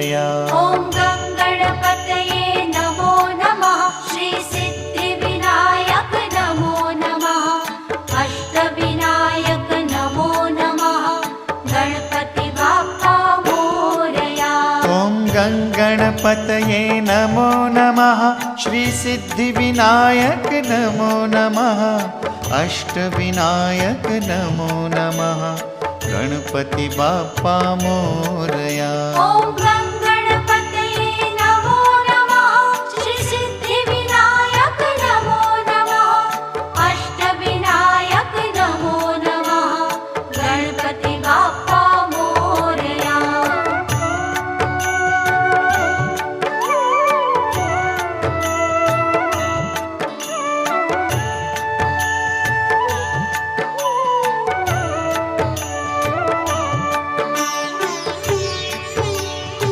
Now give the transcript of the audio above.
मोरया। ॐ गणपतये नमो नमः। श्री सिद्धिविनायक नमो नमः। अष्टविनायक नमो नमः। गणपति बाप्पा मोरया। ॐ गणपतये नमो नमः। श्री सिद्धिविनायक नमो नमः। अष्टविनायक नमो नमः। गणपति बाप्पा मोरया। ॐ